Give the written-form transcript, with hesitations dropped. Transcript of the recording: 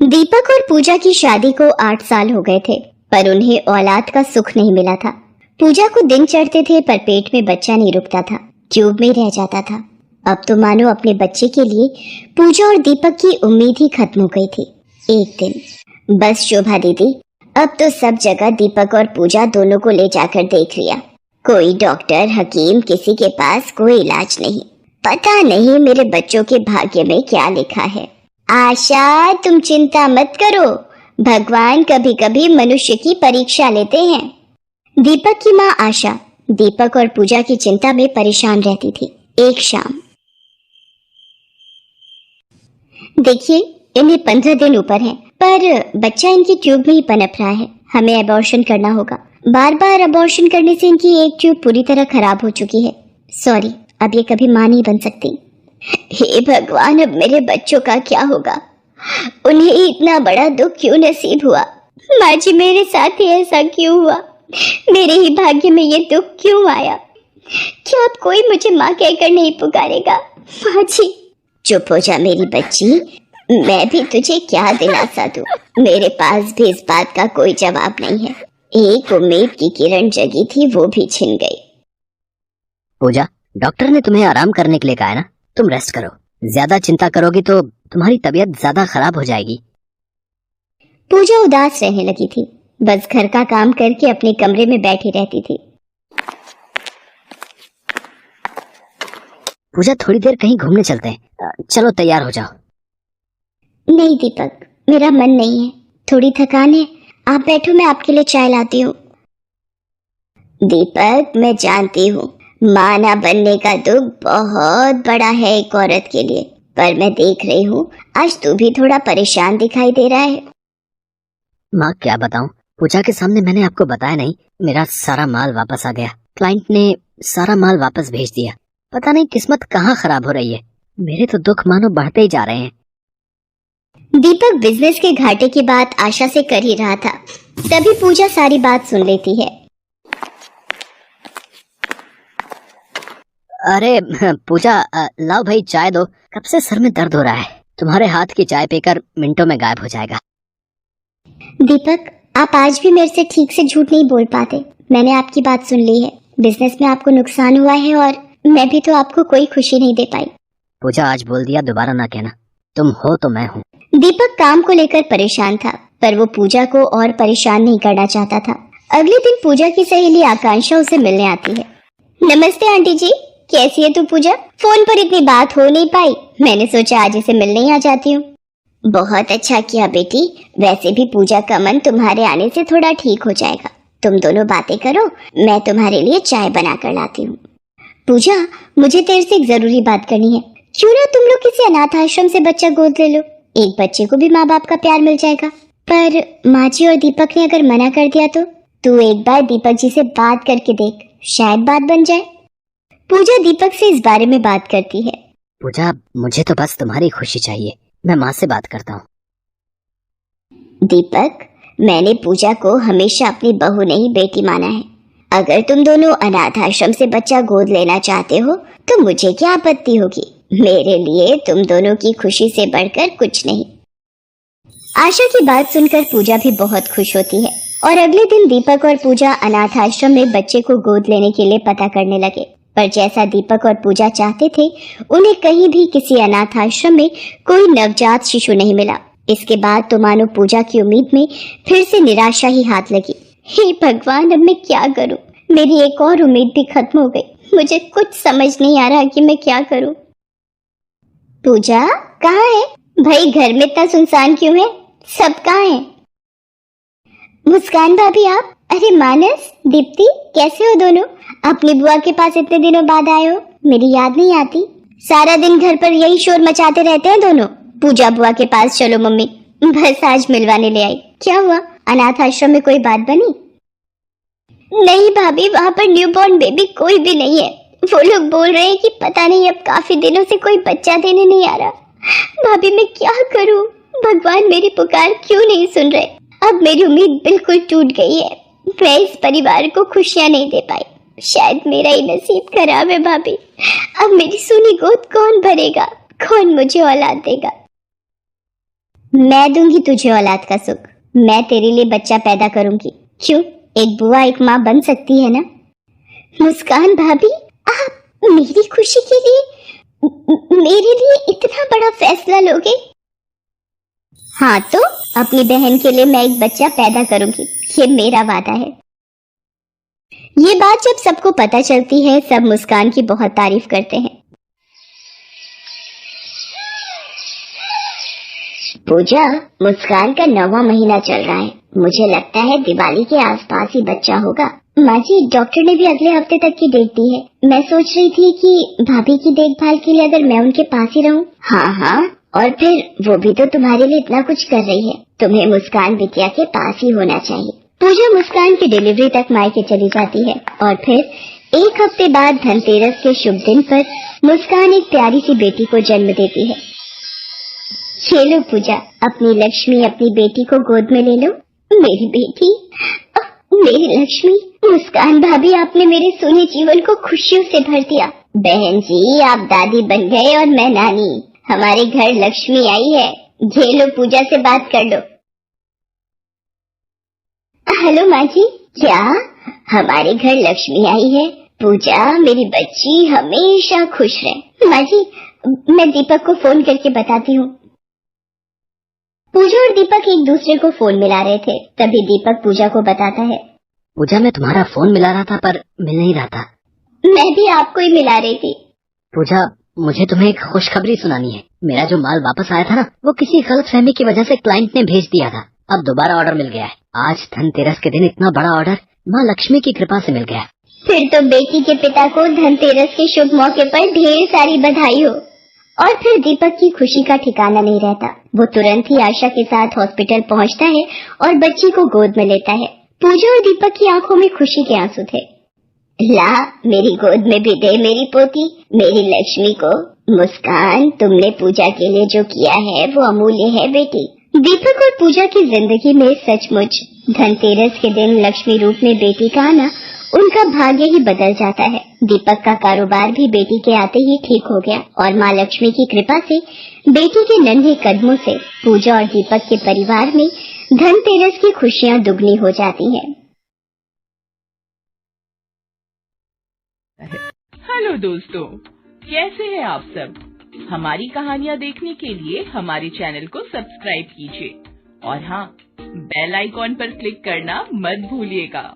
दीपक और पूजा की शादी को 8 साल हो गए थे, पर उन्हें औलाद का सुख नहीं मिला था। पूजा को दिन चढ़ते थे पर पेट में बच्चा नहीं रुकता था, ट्यूब में रह जाता था। अब तो मानो अपने बच्चे के लिए पूजा और दीपक की उम्मीद ही खत्म हो गई थी। एक दिन बस शोभा दीदी, अब तो सब जगह दीपक और पूजा दोनों को ले जाकर देख लिया। कोई डॉक्टर हकीम किसी के पास कोई इलाज नहीं। पता नहीं मेरे बच्चों के भाग्य में क्या लिखा है। आशा, तुम चिंता मत करो, भगवान कभी कभी मनुष्य की परीक्षा लेते हैं। दीपक की माँ आशा दीपक और पूजा की चिंता में परेशान रहती थी। एक शाम, देखिए इन्हें 15 दिन ऊपर है, पर बच्चा इनकी ट्यूब में ही पनप रहा है। हमें अबॉर्शन करना होगा। बार बार अबॉर्शन करने से इनकी एक ट्यूब पूरी तरह खराब हो चुकी है। सॉरी, अब ये कभी मां नहीं बन सकती। हे भगवान, अब मेरे बच्चों का क्या होगा? उन्हें इतना बड़ा दुख क्यों नसीब हुआ? माँ जी, मेरे साथ ही ऐसा क्यों हुआ? मेरे ही भाग्य में ये दुख क्यों आया? क्या अब कोई मुझे माँ कहकर नहीं पुकारेगा? माँ जी। चुप हो जा मेरी बच्ची, मैं भी तुझे क्या दिलासा दूं? मेरे पास भी इस बात का कोई जवाब नहीं है। एक उम्मीद की किरण जगी थी, वो भी छिन गई। पूजा, डॉक्टर ने तुम्हें आराम करने के लिए कहा है ना, तुम रेस्ट करो। ज्यादा चिंता करोगी तो तुम्हारी तबीयत ज्यादा खराब हो जाएगी। पूजा उदास रहने लगी थी। बस घर का काम करके अपने कमरे में बैठी रहती थी। पूजा, थोड़ी देर कहीं घूमने चलते हैं। चलो तैयार हो जाओ। नहीं दीपक, मेरा मन नहीं है, थोड़ी थकान है। आप बैठो, मैं आपके लिए चाय लाती हूँ। दीपक, मैं जानती हूँ माँ ना बनने का दुख बहुत बड़ा है एक औरत के लिए, पर मैं देख रही हूँ आज तू भी थोड़ा परेशान दिखाई दे रहा है। माँ, क्या बताऊं, पूजा के सामने मैंने आपको बताया नहीं, मेरा सारा माल वापस आ गया। क्लाइंट ने सारा माल वापस भेज दिया। पता नहीं किस्मत कहाँ खराब हो रही है। मेरे तो दुख मानो बढ़ते ही जा रहे हैं। दीपक बिजनेस के घाटे की बात आशा से कर ही रहा था, तभी पूजा सारी बात सुन लेती है। अरे पूजा, लाओ भाई चाय दो, कब से सर में दर्द हो रहा है। तुम्हारे हाथ की चाय पीकर मिनटों में गायब हो जाएगा। दीपक, आप आज भी मेरे से ठीक से झूठ नहीं बोल पाते। मैंने आपकी बात सुन ली है। बिजनेस में आपको नुकसान हुआ है और मैं भी तो आपको कोई खुशी नहीं दे पाई। पूजा, आज बोल दिया, दोबारा ना कहना। तुम हो तो मैं हूँ। दीपक काम को लेकर परेशान था, पर वो पूजा को और परेशान नहीं करना चाहता था। अगले दिन पूजा की सहेली आकांक्षा उसे मिलने आती है। नमस्ते आंटी जी, कैसी है तू पूजा? फोन पर इतनी बात हो नहीं पाई, मैंने सोचा आज इसे मिलने ही आ जाती हूँ। बहुत अच्छा किया बेटी, वैसे भी पूजा का मन तुम्हारे आने से थोड़ा ठीक हो जाएगा। तुम दोनों बातें करो, मैं तुम्हारे लिए चाय बना कर लाती हूँ। पूजा, मुझे तेरे से एक जरूरी बात करनी है। क्यों ना तुम लोग किसी अनाथ आश्रम से बच्चा गोद ले लो, एक बच्चे को भी माँ बाप का प्यार मिल जाएगा। पर माँ जी और दीपक ने अगर मना कर दिया तो? तू एक बार दीपक जी से बात करके देख, शायद बात बन जाए। पूजा दीपक से इस बारे में बात करती है। पूजा, मुझे तो बस तुम्हारी खुशी चाहिए, मैं माँ से बात करता हूँ। दीपक, मैंने पूजा को हमेशा अपनी बहू नहीं बेटी माना है। अगर तुम दोनों अनाथ आश्रम से बच्चा गोद लेना चाहते हो तो मुझे क्या आपत्ति होगी। मेरे लिए तुम दोनों की खुशी से बढ़कर कुछ नहीं। आशा की बात सुनकर पूजा भी बहुत खुश होती है और अगले दिन दीपक और पूजा अनाथ आश्रम में बच्चे को गोद लेने के लिए पता करने लगे। पर जैसा दीपक और पूजा चाहते थे, उन्हें कहीं भी किसी अनाथ आश्रम में कोई नवजात शिशु नहीं मिला। इसके बाद तो मानो पूजा की उम्मीद में फिर से निराशा ही हाथ लगी। हे भगवान, अब मैं क्या करूं? मेरी एक और उम्मीद भी खत्म हो गई। मुझे कुछ समझ नहीं आ रहा कि मैं क्या करूं। पूजा कहाँ है भाई? घर में इतना सुनसान क्यों है? सब कहाँ है? मुस्कान भाभी आप? अरे मानस, दीप्ति, कैसे हो दोनों? अपनी बुआ के पास इतने दिनों बाद आए हो, मेरी याद नहीं आती? सारा दिन घर पर यही शोर मचाते रहते हैं दोनों। पूजा बुआ के पास चलो मम्मी, बस आज मिलवाने ले आई। क्या हुआ, अनाथ आश्रम में कोई बात बनी? नहीं भाभी, वहाँ पर न्यूबॉर्न बेबी कोई भी नहीं है। वो लोग बोल रहे हैं कि पता नहीं अब काफी दिनों से कोई बच्चा देने नहीं आ रहा। भाभी मैं क्या करूं? भगवान मेरी पुकार क्यों नहीं सुन रहे? अब मेरी उम्मीद बिल्कुल टूट गई है। मैं इस परिवार को खुशियां नहीं दे पाई। शायद मेरा ही नसीब खराब है भाभी। अब मेरी सूनी गोद कौन भरेगा? कौन मुझे औलाद देगा? मैं दूंगी तुझे औलाद का सुख। मैं तेरे लिए बच्चा पैदा करूंगी। क्यों, एक बुआ एक माँ बन सकती है ना? मुस्कान भाभी, आप मेरी खुशी के लिए मेरे लिए इतना बड़ा फैसला लोगे? हाँ तो अपनी बहन के लिए मैं एक बच्चा पैदा करूंगी, ये मेरा वादा है। ये बात जब सबको पता चलती है, सब मुस्कान की बहुत तारीफ करते हैं। पूजा, मुस्कान का 9वां महीना चल रहा है। मुझे लगता है दिवाली के आसपास ही बच्चा होगा। माँ जी, डॉक्टर ने भी अगले हफ्ते तक की डेट दी है। मैं सोच रही थी कि भाभी की देखभाल के लिए अगर मैं उनके पास ही रहूं। हाँ हाँ, और फिर वो भी तो तुम्हारे लिए इतना कुछ कर रही है, तुम्हें मुस्कान बिटिया के पास ही होना चाहिए। पूजा मुस्कान की डिलीवरी तक मायके चली जाती है और फिर 1 हफ्ते बाद धनतेरस के शुभ दिन पर मुस्कान एक प्यारी सी बेटी को जन्म देती है। ये लो पूजा, अपनी लक्ष्मी, अपनी बेटी को गोद में ले लो। मेरी बेटी, मेरी लक्ष्मी। मुस्कान भाभी, आपने मेरे सोने जीवन को खुशियों से भर दिया। बहन जी, आप दादी बन गए और मैं नानी। हमारे घर लक्ष्मी आई है। ये लो, पूजा से बात कर लो। हेलो माँ जी। क्या? हमारे घर लक्ष्मी आई है। पूजा, मेरी बच्ची हमेशा खुश रहे। माँ जी, मैं दीपक को फोन करके बताती हूँ। पूजा और दीपक एक दूसरे को फोन मिला रहे थे, तभी दीपक पूजा को बताता है। पूजा, मैं तुम्हारा फोन मिला रहा था पर मिल नहीं रहा था। मैं भी आपको ही मिला रही थी। पूजा, मुझे तुम्हें एक खुशखबरी सुनानी है। मेरा जो माल वापस आया था ना, वो किसी गलतफहमी की वजह से क्लाइंट ने भेज दिया था। अब दोबारा ऑर्डर मिल गया है। आज धनतेरस के दिन इतना बड़ा ऑर्डर माँ लक्ष्मी की कृपा से मिल गया। फिर तो बेटी के पिता को धनतेरस के शुभ मौके पर ढेर सारी बधाई हो। और फिर दीपक की खुशी का ठिकाना नहीं रहता। वो तुरंत ही आशा के साथ हॉस्पिटल पहुंचता है और बच्ची को गोद में लेता है। पूजा और दीपक की आंखों में खुशी के आंसू थे। ला, मेरी गोद में भी दे मेरी पोती, मेरी लक्ष्मी को। मुस्कान, तुमने पूजा के लिए जो किया है वो अमूल्य है बेटी। दीपक और पूजा की जिंदगी में सचमुच धनतेरस के दिन लक्ष्मी रूप में बेटी का आना उनका भाग्य ही बदल जाता है। दीपक का कारोबार भी बेटी के आते ही ठीक हो गया और माँ लक्ष्मी की कृपा से बेटी के नन्हे कदमों से पूजा और दीपक के परिवार में धनतेरस की खुशियाँ दुगनी हो जाती हैं। हेलो दोस्तों, कैसे हैं आप सब? हमारी कहानियाँ देखने के लिए हमारे चैनल को सब्सक्राइब कीजिए और हाँ, बेल आइकॉन पर क्लिक करना मत भूलिएगा।